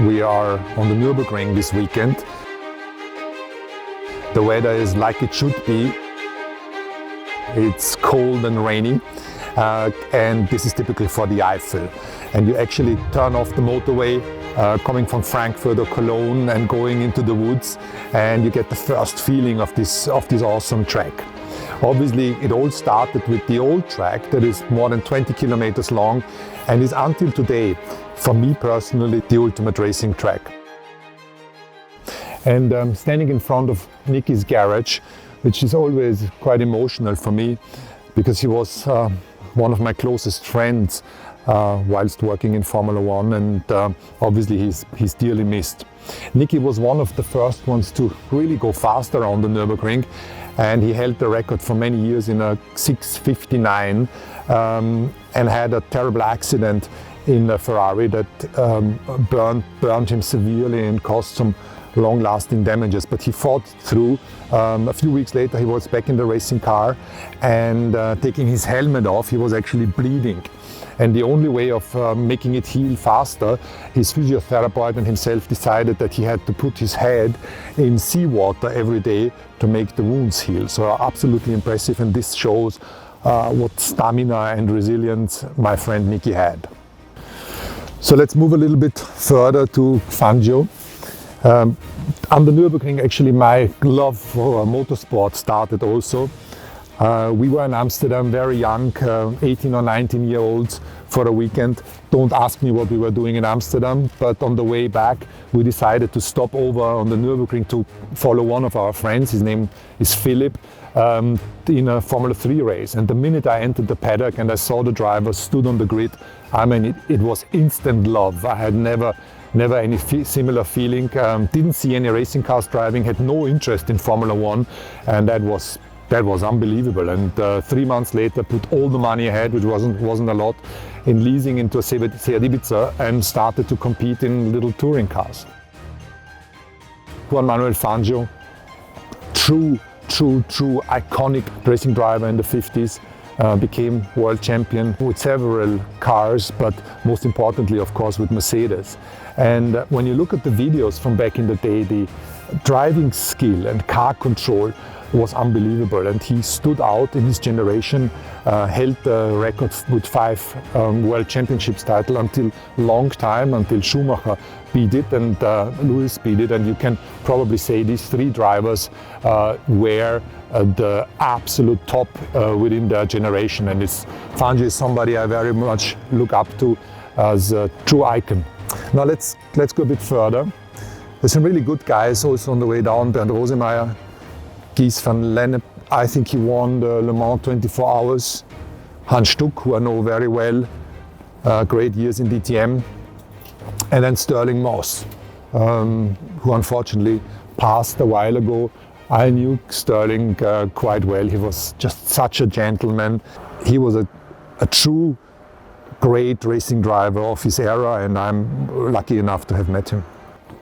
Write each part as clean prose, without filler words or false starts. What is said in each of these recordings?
We are on the Nürburgring this weekend. The weather is like it should be. It's cold and rainy, and this is typical for the Eifel. And you actually turn off the motorway coming from Frankfurt or Cologne and going into the woods, and you get the first feeling of this awesome track. Obviously, it all started with the old track that is more than 20 kilometers long and is until today, for me personally, the ultimate racing track. And standing in front of Nicky's garage, which is always quite emotional for me, because he was one of my closest friends whilst working in Formula One, and obviously he's dearly missed. Nicky was one of the first ones to really go faster on the Nürburgring, and he held the record for many years in a 6:59 and had a terrible accident in a Ferrari that burned him severely and caused some long-lasting damages, but he fought through. A few weeks later he was back in the racing car, and taking his helmet off, he was actually bleeding. And the only way of making it heal faster, his physiotherapist and himself decided that he had to put his head in seawater every day to make the wounds heal. So absolutely impressive, and this shows what stamina and resilience my friend Nicky had. So let's move a little bit further to Fangio. On the Nürburgring, actually, my love for motorsport started also. We were in Amsterdam, very young, 18 or 19-year-olds for a weekend. Don't ask me what we were doing in Amsterdam, but on the way back, we decided to stop over on the Nürburgring to follow one of our friends. His name is Philip, in a Formula 3 race. And the minute I entered the paddock and I saw the driver stood on the grid, I mean, it was instant love. I had never any similar feeling. Didn't see any racing cars driving, had no interest in Formula 1, and that was unbelievable. And 3 months later, put all the money ahead, which wasn't a lot, in leasing into a Seat Ibiza, and started to compete in little touring cars. Juan Manuel Fangio, true iconic racing driver in the 50s, became world champion with several cars, but most importantly, of course, with Mercedes. And when you look at the videos from back in the day, the driving skill and car control was unbelievable, and he stood out in his generation, held the record with 5 World Championships titles until long time, until Schumacher beat it and Lewis beat it. And you can probably say these 3 drivers were the absolute top within their generation, and Fangio is somebody I very much look up to as a true icon. Now let's go a bit further. There's some really good guys also on the way down. Bernd Rosemeyer, Guys van Lennep, I think he won the Le Mans 24 Hours. Hans Stuck, who I know very well, great years in DTM. And then Sterling Moss, who unfortunately passed a while ago. I knew Sterling quite well. He was just such a gentleman. He was a true great racing driver of his era, and I'm lucky enough to have met him.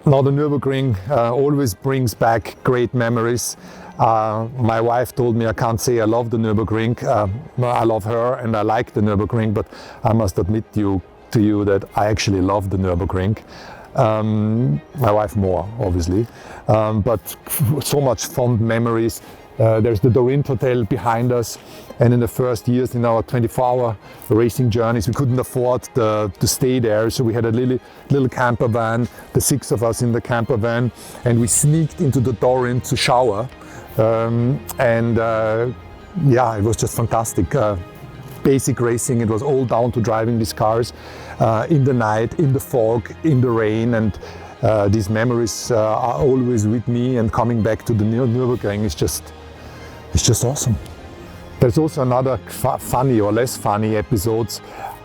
Now the Nürburgring always brings back great memories. My wife told me I can't say I love the Nürburgring. I love her and I like the Nürburgring, but I must admit to you that I actually love the Nürburgring. My wife more, obviously, but so much fond memories. There's the Dorint Hotel behind us, and in the first years in our 24-hour racing journeys, we couldn't afford to stay there, so we had a little camper van, the 6 of us in the camper van, and we sneaked into the Dorint to shower, yeah, it was just fantastic. Basic racing, it was all down to driving these cars in the night, in the fog, in the rain, and these memories are always with me, and coming back to the Nürburgring is just awesome. There's also another funny or less funny episodes.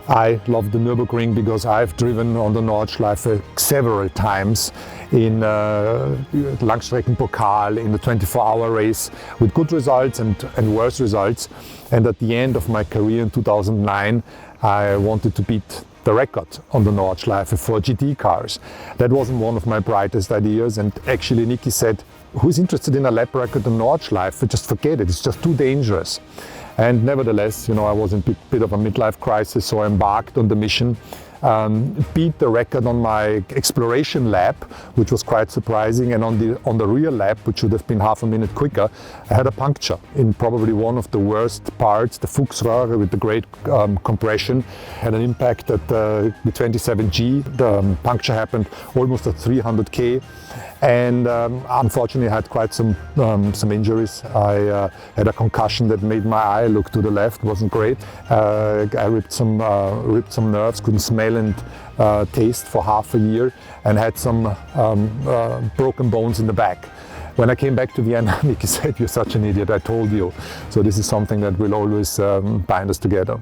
I love the Nürburgring because I've driven on the Nordschleife several times in Langstreckenpokal, in the 24-hour race, with good results and worse results. And at the end of my career in 2009, I wanted to beat the record on the Nordschleife for GT cars. That wasn't one of my brightest ideas, and actually Nicky said, who's interested in a lap record on Nordschleife? Just forget it, it's just too dangerous. And nevertheless, you know, I was in a bit of a midlife crisis, so I embarked on the mission. Beat the record on my exploration lap, which was quite surprising, and on the real lap, which should have been half a minute quicker, I had a puncture in probably one of the worst parts, the Fuchsröhre with the great compression. Had an impact at the 27G. The puncture happened almost at 300k, and unfortunately I had quite some injuries. I had a concussion that made my eye look to the left, wasn't great. I ripped some nerves, couldn't smell and taste for half a year, and had some broken bones in the back. When I came back to Vienna, Nicky said, "You're such an idiot, I told you." So this is something that will always bind us together.